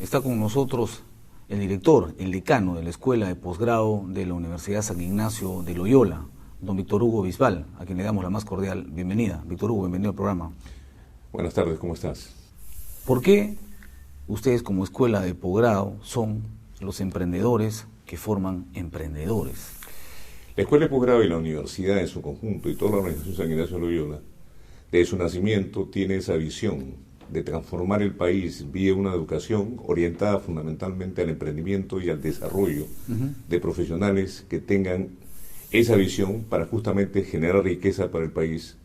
Está con nosotros el director, el decano de la Escuela de Posgrado de la Universidad San Ignacio de Loyola, don Víctor Hugo Bisbal, a quien le damos la más cordial bienvenida. Víctor Hugo, bienvenido al programa. Buenas tardes, ¿cómo estás? ¿Por qué ustedes como escuela de posgrado son los emprendedores que forman emprendedores? La Escuela de Posgrado y la Universidad en su conjunto y toda la Organización San Ignacio de Loyola, desde su nacimiento, tiene esa visión de transformar el país vía una educación orientada fundamentalmente al emprendimiento y al desarrollo de profesionales que tengan esa visión para justamente generar riqueza para el país,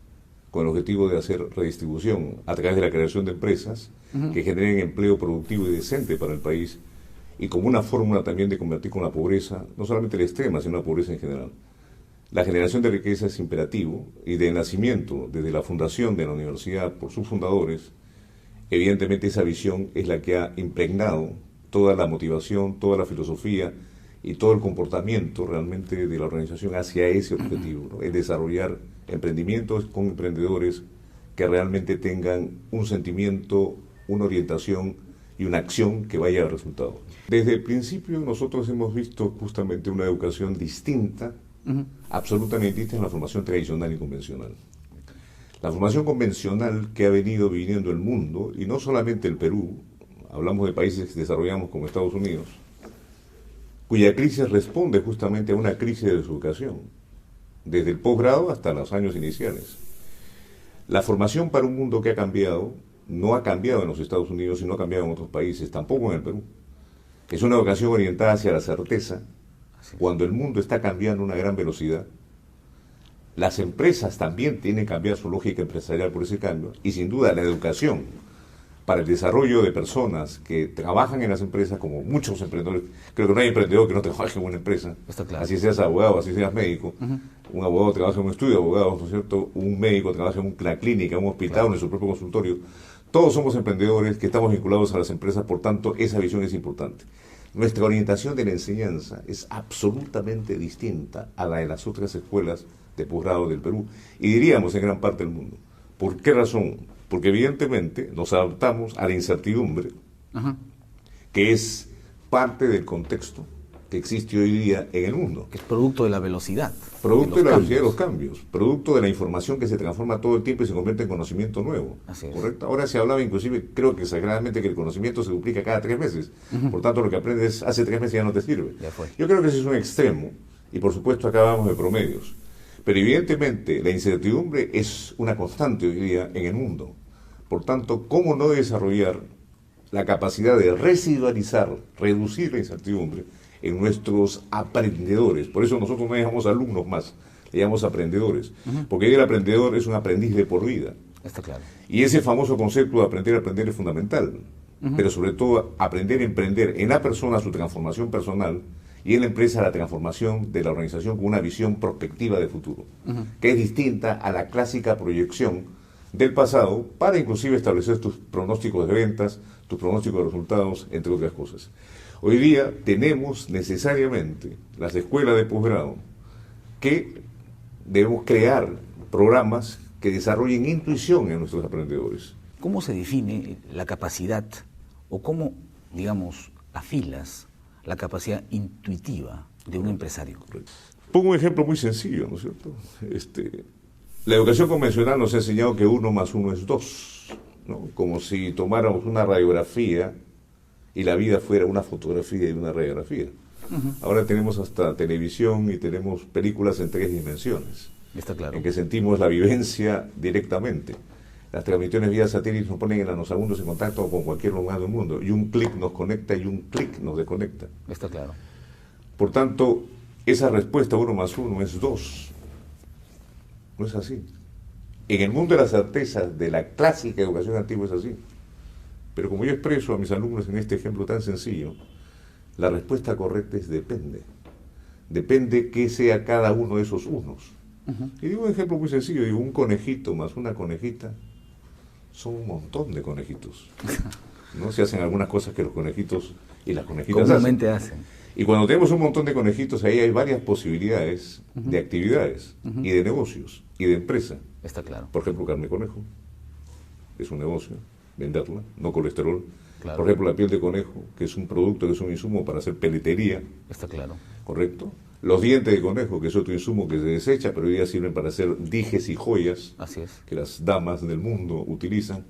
con el objetivo de hacer redistribución a través de la creación de empresas que generen empleo productivo y decente para el país, y como una fórmula también de combatir con la pobreza, no solamente la extrema, sino la pobreza en general. La generación de riqueza es imperativo, y de nacimiento, desde la fundación de la universidad por sus fundadores, evidentemente esa visión es la que ha impregnado toda la motivación, toda la filosofía y todo el comportamiento realmente de la organización hacia ese objetivo, ¿no? Es desarrollar emprendimientos con emprendedores que realmente tengan un sentimiento, una orientación y una acción que vaya al resultado. Desde el principio nosotros hemos visto justamente una educación distinta, absolutamente distinta en la formación tradicional y convencional. La formación convencional que ha venido viniendo el mundo, y no solamente el Perú, hablamos de países que desarrollamos como Estados Unidos, cuya crisis responde justamente a una crisis de su educación, desde el posgrado hasta los años iniciales. La formación para un mundo que ha cambiado, no ha cambiado en los Estados Unidos y no ha cambiado en otros países, tampoco en el Perú. Es una educación orientada hacia la certeza, cuando el mundo está cambiando a una gran velocidad. Las empresas también tienen que cambiar su lógica empresarial por ese cambio, y sin duda la educación para el desarrollo de personas que trabajan en las empresas, como muchos emprendedores. Creo que no hay emprendedor que no trabaje en una empresa. Está claro. Así seas abogado, así seas médico. Un abogado trabaja en un estudio de abogados, ¿no es cierto? Un médico trabaja en una clínica, en un hospital, claro, en su propio consultorio. Todos somos emprendedores que estamos vinculados a las empresas, por tanto, esa visión es importante. Nuestra orientación de la enseñanza es absolutamente distinta a la de las otras escuelas de posgrado del Perú, y diríamos en gran parte del mundo. ¿Por qué razón? Porque evidentemente nos adaptamos a la incertidumbre, que es parte del contexto que existe hoy día en el mundo. Que es producto de la velocidad. Producto de la velocidad de los cambios, producto de la información que se transforma todo el tiempo y se convierte en conocimiento nuevo. Así es. ¿Correcto? Ahora se hablaba inclusive, creo que exageradamente, que el conocimiento se duplica cada 3 meses. Por tanto, lo que aprendes hace 3 meses ya no te sirve. Ya fue. Yo creo que ese es un extremo, y por supuesto acá vamos de promedios. Pero evidentemente la incertidumbre es una constante hoy día en el mundo. Por tanto, ¿cómo no desarrollar la capacidad de residualizar, reducir la incertidumbre en nuestros aprendedores? Por eso nosotros no llamamos alumnos más, le llamamos aprendedores. Porque el aprendedor es un aprendiz de por vida. Está claro. Y ese famoso concepto de aprender a aprender es fundamental. Pero sobre todo aprender a emprender en la persona su transformación personal, y en la empresa la transformación de la organización con una visión prospectiva de futuro, que es distinta a la clásica proyección del pasado para inclusive establecer tus pronósticos de ventas, tus pronósticos de resultados, entre otras cosas. Hoy día tenemos necesariamente las escuelas de posgrado que debemos crear programas que desarrollen intuición en nuestros aprendedores. ¿Cómo se define la capacidad, o cómo, digamos, afilas la capacidad intuitiva de un empresario? Pongo un ejemplo muy sencillo, ¿no es cierto? La educación convencional nos ha enseñado que 1 más 1 es 2, ¿no? Como si tomáramos una radiografía y la vida fuera una fotografía y una radiografía. Ahora tenemos hasta televisión y tenemos películas en 3 dimensiones. Está claro. En que sentimos la vivencia directamente. Las transmisiones vía satélite nos ponen en nanosegundos en contacto con cualquier lugar del mundo, y un clic nos conecta y un clic nos desconecta. Está claro. Por tanto, esa respuesta 1 más 1 es 2. No es así. En el mundo de las certezas de la clásica educación antigua es así. Pero como yo expreso a mis alumnos en este ejemplo tan sencillo, la respuesta correcta es depende. Depende qué sea cada uno de esos unos. Y digo un ejemplo muy sencillo, digo, un conejito más una conejita son un montón de conejitos. ¿No? Se hacen algunas cosas que los conejitos y las conejitas comúnmente hacen. Y cuando tenemos un montón de conejitos, ahí hay varias posibilidades de actividades y de negocios y de empresa. Está claro. Por ejemplo, carne de conejo es un negocio, venderla, no colesterol. Claro. Por ejemplo, la piel de conejo, que es un producto, que es un insumo para hacer peletería. Está claro. ¿Correcto? Los dientes de conejo, que es otro insumo que se desecha, pero hoy día sirven para hacer dijes y joyas. Así es. Que las damas del mundo utilizan.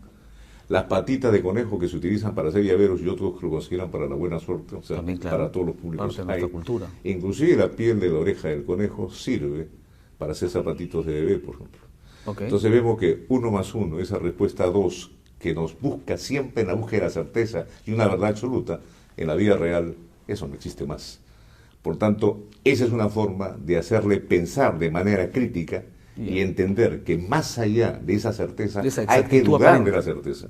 Las patitas de conejo que se utilizan para hacer llaveros y otros que lo consideran para la buena suerte, o sea, también, claro, para todos los públicos. parte de nuestra cultura. Inclusive la piel de la oreja del conejo sirve para hacer zapatitos de bebé, por ejemplo. Okay. Entonces vemos que 1 más 1, esa respuesta 2, que nos busca siempre en la búsqueda de la certeza y una verdad absoluta, en la vida real, eso no existe más. Por tanto, esa es una forma de hacerle pensar de manera crítica y entender que más allá de esa certeza hay que dudar de la certeza.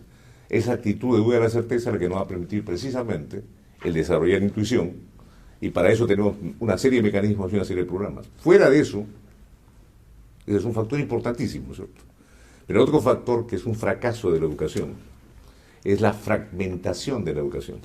Esa actitud de duda de la certeza es la que nos va a permitir precisamente el desarrollar intuición, y para eso tenemos una serie de mecanismos y una serie de programas. Fuera de eso, ese es un factor importantísimo, ¿cierto? Pero otro factor que es un fracaso de la educación es la fragmentación de la educación.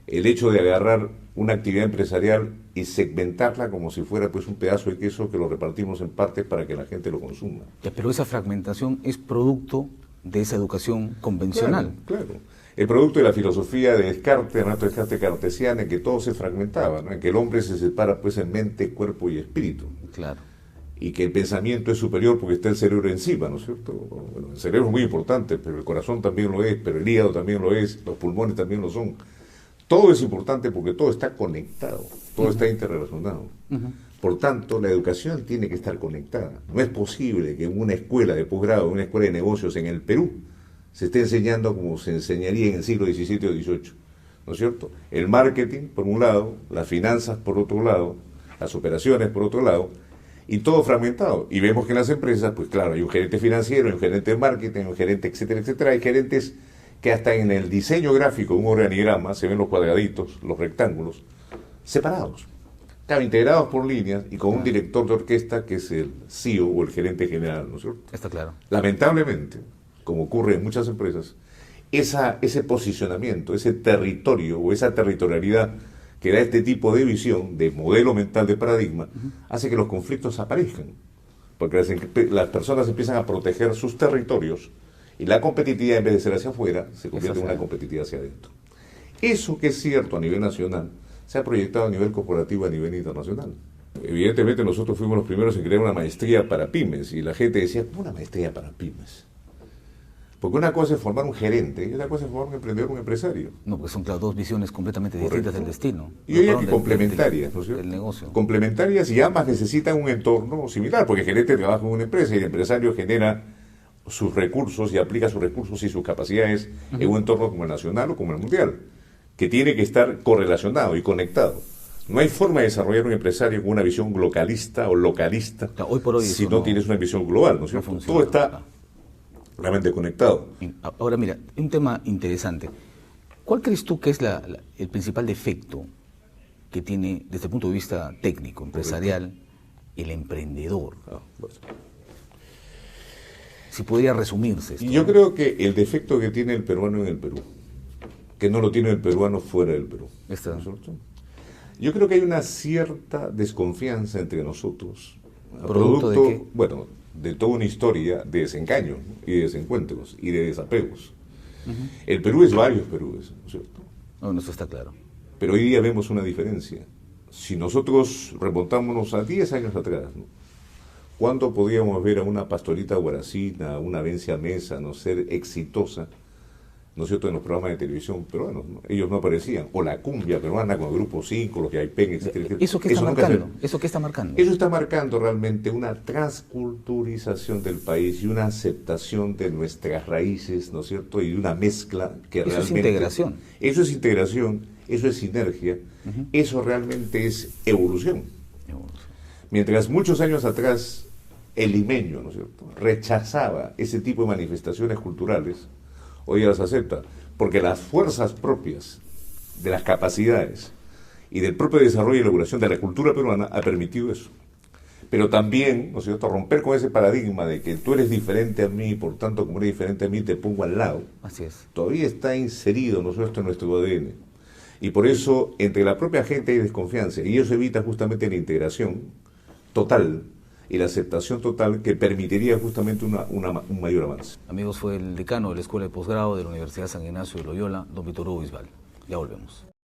El hecho de agarrar una actividad empresarial y segmentarla como si fuera pues un pedazo de queso que lo repartimos en partes para que la gente lo consuma. Pero esa fragmentación es producto de esa educación convencional. Claro, claro. El producto de la filosofía de Descartes, Renato Descartes cartesiana, en que todo se fragmentaba, ¿no? En que el hombre se separa pues en mente, cuerpo y espíritu. Claro. Y que el pensamiento es superior porque está el cerebro encima, ¿no es cierto? Bueno, el cerebro es muy importante, pero el corazón también lo es, pero el hígado también lo es, los pulmones también lo son. Todo es importante porque todo está conectado, todo está interrelacionado. Por tanto, la educación tiene que estar conectada. No es posible que en una escuela de posgrado, en una escuela de negocios en el Perú, se esté enseñando como se enseñaría en el siglo XVII o XVIII, ¿no es cierto? El marketing, por un lado, las finanzas, por otro lado, las operaciones, por otro lado, y todo fragmentado. Y vemos que en las empresas, pues claro, hay un gerente financiero, hay un gerente de marketing, hay un gerente, etcétera, etcétera. Hay gerentes que hasta en el diseño gráfico de un organigrama se ven los cuadraditos, los rectángulos, separados. Claro, integrados por líneas y con un director de orquesta que es el CEO o el gerente general, ¿no es cierto? Está claro. Lamentablemente, como ocurre en muchas empresas, ese posicionamiento, ese territorio o esa territorialidad que da este tipo de visión, de modelo mental, de paradigma, hace que los conflictos aparezcan. Porque las personas empiezan a proteger sus territorios y la competitividad, en vez de ser hacia afuera, se convierte en una competitividad hacia adentro. Eso que es cierto a nivel nacional, se ha proyectado a nivel corporativo, a nivel internacional. Evidentemente nosotros fuimos los primeros en crear una maestría para pymes, y la gente decía, ¿cómo una maestría para pymes? Porque una cosa es formar un gerente y otra cosa es formar un emprendedor, un empresario. No, porque son, claro, dos visiones completamente distintas del destino. Y hoy hay complementarias, ¿no es cierto? Del negocio. Complementarias, y ambas necesitan un entorno similar, porque el gerente trabaja en una empresa y el empresario genera sus recursos y aplica sus recursos y sus capacidades en un entorno como el nacional o como el mundial, que tiene que estar correlacionado y conectado. No hay forma de desarrollar un empresario con una visión localista o localista, claro, hoy por hoy si no tienes una visión global, ¿no es cierto? Todo está realmente conectado. Ahora mira, un tema interesante. ¿Cuál crees tú que es el principal defecto que tiene, desde el punto de vista técnico, empresarial, el emprendedor? Si podría resumirse esto. Yo creo que el defecto que tiene el peruano en el Perú, que no lo tiene el peruano fuera del Perú. ¿No es cierto? Yo creo que hay una cierta desconfianza entre nosotros. ¿Producto de qué? Bueno, de toda una historia de desengaños y de desencuentros y de desapegos. El Perú es varios Perúes, ¿no es cierto? No, eso está claro. Pero hoy día vemos una diferencia. Si nosotros remontámonos a 10 años atrás, ¿no? ¿Cuándo podíamos ver a una pastorita guaracina, a una Vencia Mesa, no ser exitosa, ¿no es cierto?, en los programas de televisión peruanos, ¿no? Ellos no aparecían. O la cumbia peruana con el Grupo 5, los Yaipen, etcétera, etcétera. ¿Eso qué está marcando? ¿Eso qué está marcando? Eso está marcando realmente una transculturización del país y una aceptación de nuestras raíces, ¿no es cierto?, y una mezcla que eso realmente... es integración. Eso es integración, eso es sinergia, eso realmente es evolución. Mientras muchos años atrás el limeño, ¿no es cierto?, rechazaba ese tipo de manifestaciones culturales, hoy las acepta, porque las fuerzas propias de las capacidades y del propio desarrollo y elaboración de la cultura peruana ha permitido eso. Pero también, ¿no es cierto?, romper con ese paradigma de que tú eres diferente a mí, por tanto, como eres diferente a mí, te pongo al lado. Así es. Todavía está inserido, ¿no es cierto?, en nuestro ADN. Y por eso, entre la propia gente hay desconfianza, y eso evita justamente la integración total y la aceptación total que permitiría justamente un mayor avance. Amigos, fue el decano de la Escuela de Posgrado de la Universidad San Ignacio de Loyola, don Víctor Hugo Bisbal. Ya volvemos.